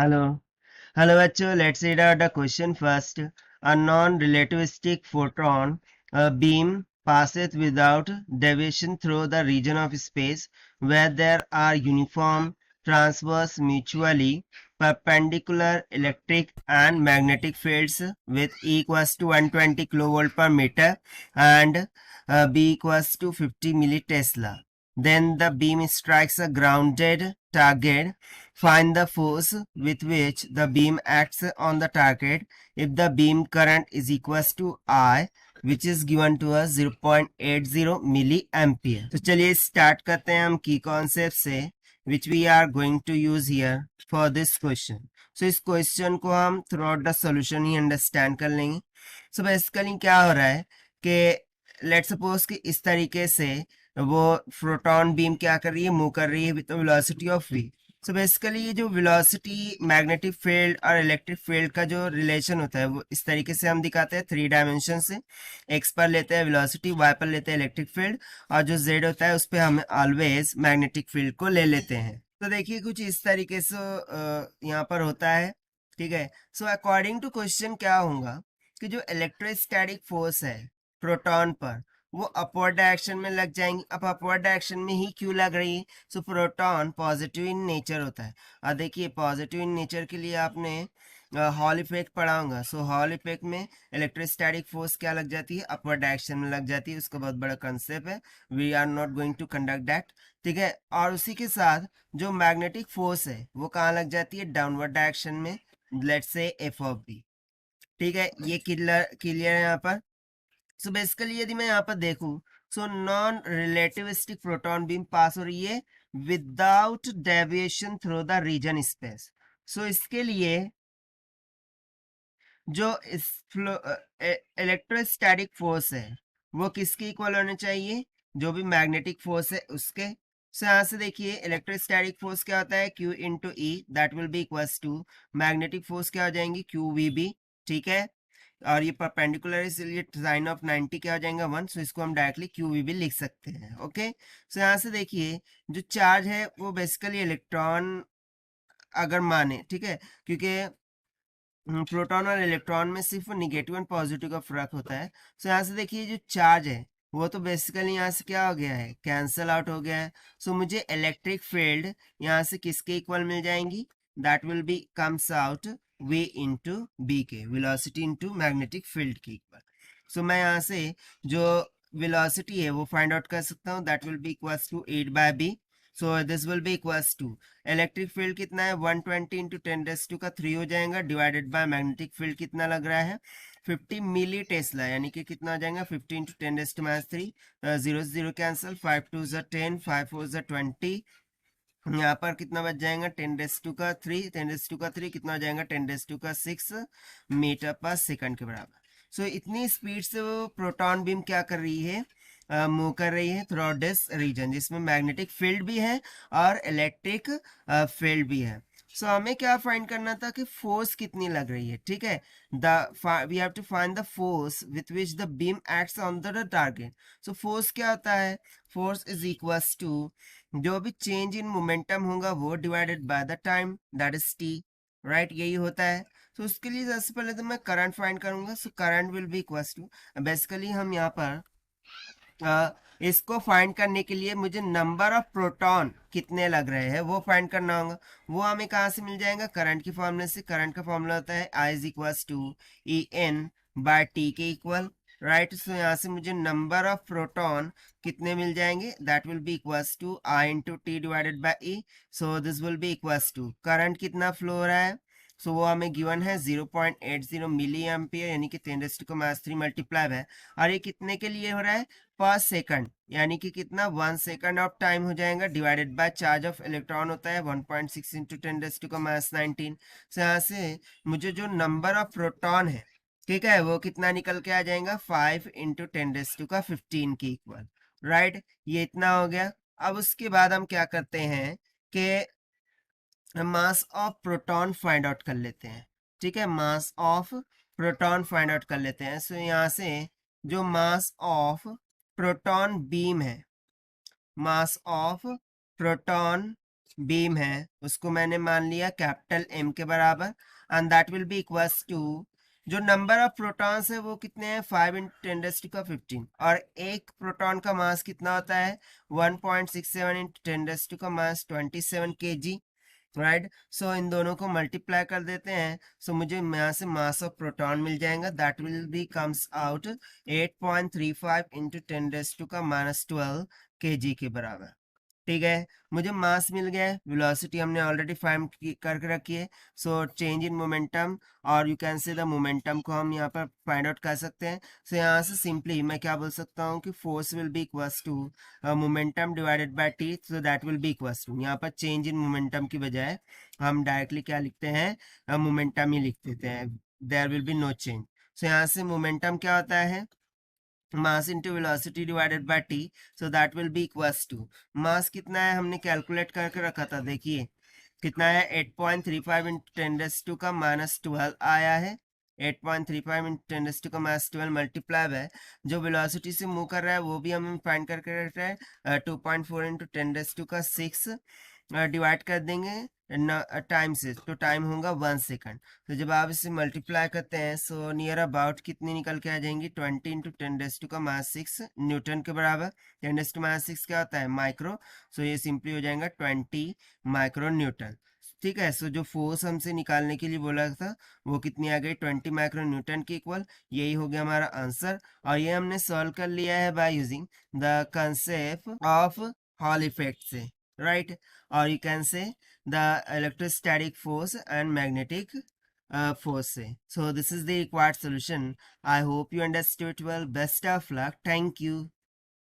Hello. Hello, bachcho. Let's read out the question first. A non-relativistic photon beam passeth without deviation through the region of space where there are uniform, transverse, mutually perpendicular electric and magnetic fields with E equals to 120 kilovolt per meter and B equals to 50 millitesla. Then the beam strikes a grounded target. Find the force with which the beam acts on the target if the beam current is equals to I, which is given to us 0.80 milliampere. तो चलिए start करते हैं हम की concept से which we are going to use here for this question. So इस question को हम throughout the solution he understand कर लेंगे. So बेसिकली क्या हो रहा है कि लेट सपोज कि इस तरीके से वो प्रोटॉन बीम क्या कर रही है, मूव कर रही है with velocity of v. So basically ये जो वेलोसिटी, मैग्नेटिक फील्ड और इलेक्ट्रिक फील्ड का जो रिलेशन होता है वो इस तरीके से हम दिखाते हैं 3 डायमेंशन से. एक्स पर लेते हैं वेलोसिटी, वाई पर लेते हैं इलेक्ट्रिक फील्ड और जो जेड होता है उस पर हम ऑलवेज मैग्नेटिक फील्ड को ले लेते हैं. तो देखिए कुछ इस तरीके से यहाँ पर होता है. ठीक है. सो अकॉर्डिंग टू क्वेश्चन क्या होगा कि जो इलेक्ट्रोस्टैटिक फोर्स है प्रोटॉन पर वो अपवर्ड डायरेक्शन में लग जाएंगी. अब अपवर्ड डायरेक्शन में ही क्यों लग रही है? सो प्रोटॉन पॉजिटिव इन नेचर होता है. और देखिए पॉजिटिव इन नेचर के लिए आपने हॉल इफेक्ट पढ़ा होगा. सो हॉल इफेक्ट में इलेक्ट्रोस्टैटिक फोर्स क्या लग जाती है? अपवर्ड डायरेक्शन में लग जाती है. उसका बहुत बड़ा कंसेप्ट है, we are not going to conduct that. ठीक है. और उसी के साथ जो मैग्नेटिक फोर्स है वो कहाँ लग जाती है? डाउनवर्ड डायरेक्शन में, let's say F of B. ठीक है. ये क्लियर है यहाँ पर. सो बेसिकली यदि मैं यहाँ पर देखूं, so non relativistic proton beam pass हो रही है without deviation through the region space. So इसके लिए जो इस इलेक्ट्रोस्टैटिक फोर्स है वो किसके इक्वल होने चाहिए? जो भी मैग्नेटिक फोर्स है उसके. सो यहाँ से देखिए इलेक्ट्रोस्टैटिक फोर्स क्या होता है? Q into E, that will be equals to magnetic force क्या हो जाएंगी? QVB. ठीक है. और ये परपेंडिकुलर है इसलिए साइन ऑफ 90 क्या हो जाएगा? 1. सो इसको हम डायरेक्टली QVB लिख सकते हैं. ओके. सो यहाँ से देखिए जो चार्ज है वो बेसिकली इलेक्ट्रॉन अगर माने, ठीक है, क्योंकि प्रोटॉन और इलेक्ट्रॉन में सिर्फ निगेटिव एंड पॉजिटिव का फर्क होता है. सो यहाँ से देखिए जो चार्ज है वो तो बेसिकली यहाँ से क्या हो गया है? कैंसल आउट हो गया है. सो मुझे इलेक्ट्रिक फील्ड यहाँ से किसके इक्वल मिल जाएंगी? That will be comes out v into B के, वेलोसिटी इंटू मैग्नेटिक फील्ड के इक्वल. सो मैं यहाँ से जो वेलोसिटी है वो फाइंड आउट कर सकता हूँ. That will be equals to 8/b. So this will be equals to electric field कितना है? 120 इंटू 10⁻³ हो जाएगा डिवाइडेड बाय मैग्नेटिक फील्ड कितना लग रहा है? 50 मिली टेस्ला, यानी कि कितना हो जाएगा? 50 इंटू 10⁻³ 0 0 कैंसिल, 5 2 10, 5 4 20. यहाँ पर कितना बच जाएगा? 10⁻³ 10⁻³ कितना हो जाएगा? 10⁻⁶ मीटर पर सेकंड के बराबर. सो इतनी स्पीड से वो प्रोटॉन बीम क्या कर रही है? मूव कर रही है थ्रू दिस रीजन जिसमें मैग्नेटिक फील्ड भी है और इलेक्ट्रिक फील्ड भी है. सो हमें क्या फाइंड करना था कि फोर्स कितनी लग रही है. ठीक है. We have to find the force with which the beam acts on the target. So force क्या होता है? फोर्स इज इक्वल्स टू जो भी चेंज इन मोमेंटम होगा वो divided by the time, that is T. Right, यही होता है. तो उसके लिए सबसे पहले तो मैं करंट फाइंड करूंगा. So current will be equals to, basically हम यहाँ पर इसको फाइंड करने के लिए मुझे नंबर ऑफ प्रोटॉन कितने लग रहे हैं वो फाइंड करना होगा. वो हमें कहाँ से मिल जाएगा? करंट के फॉर्मूले से. करंट का फॉर्मूला होता है I is equals to EN/T के इक्वल. राइट. सो यहाँ से मुझे नंबर ऑफ प्रोटॉन कितने मिल जाएंगे? That will be equals to I into T divided by E. So this will be equals to current कितना फ्लो हो रहा है? सो वो हमें गिवन है 0.80 मिली एम्पियर, यानी कि 10⁻³ मल्टीप्लाई है. और ये कितने के लिए हो रहा है? पर सेकंड, यानी कि कितना? 1 सेकंड ऑफ टाइम हो जाएगा divided by charge of electron होता है 1.6 इंटू 10⁻19. सो यहाँ से मुझे जो नंबर ऑफ प्रोटॉन है, ठीक है, वो कितना निकल के आ जाएगा? 5 इंटू 10⁻15 के इक्वल. राइट, ये इतना हो गया. अब उसके बाद हम क्या करते हैं कि mass of proton find out कर लेते हैं. ठीक है, mass of proton find out कर लेते हैं. सो यहाँ से जो मास ऑफ प्रोटॉन बीम है, मास ऑफ प्रोटॉन बीम है उसको मैंने मान लिया कैपिटल M के बराबर, and that will be equals to, जो नंबर ऑफ प्रोटॉन्स है वो कितने हैं, 5 × 10⁻15, और एक प्रोटॉन का मास कितना होता है, 1.67 × 10⁻27 kg, राइट। सो इन दोनों को मल्टीप्लाई कर देते हैं, सो मुझे यहाँ से मास ऑफ प्रोटॉन मिल जाएगा, that will be comes out 8.35 × 10⁻12 kg के बराबर। ठीक है, मुझे मास मिल गया है, वेलोसिटी हमने ऑलरेडी फाइंड करके रखी है, सो चेंज इन मोमेंटम, और you can say the momentum को हम यहाँ पर फाइंड आउट कर सकते हैं। सो यहाँ से सिंपली मैं क्या बोल सकता हूँ कि force will be equals to momentum divided by T, so that will be equals to, यहाँ पर चेंज इन मोमेंटम की बजाय हम डायरेक्टली क्या लिखते हैं, मोमेंटम ही लिख देते हैं, there will be no change. So यहाँ से मोमेंटम क्या होता है, mass into velocity divided by T, so that will be equals to, mass कितना है हमने कैलकुलेट करके रखा था, देखिए कितना है, 8.35 × 10⁻12 आया है, 8.35 × 10⁻12 मल्टीप्लाई है, जो वेलोसिटी से मूव कर रहा है वो भी हम फाइंड करके रख रहे हैं, 2.4 × 10⁶ डिवाइड कर देंगे टाइम से, तो टाइम होगा 1 सेकंड। तो जब आप इसे मल्टीप्लाई करते हैं, सो नियर अबाउट कितनी निकल के आ जाएंगी, 20 × 10⁻6 न्यूटन के बराबर। 10⁻6 क्या होता है, माइक्रो, सो ये सिंपली हो जाएगा 20 माइक्रो न्यूटन। ठीक है, सो जो फोर्स हमसे निकालने के लिए बोला था वो कितनी आ गई, 20 माइक्रो न्यूटन के इक्वल, यही हो गया हमारा आंसर। और ये हमने सॉल्व कर लिया है by using the concept of hall effect से, right. or you can say the electrostatic force and magnetic force. So this is the required solution. I hope you understood well. Best of luck. Thank you.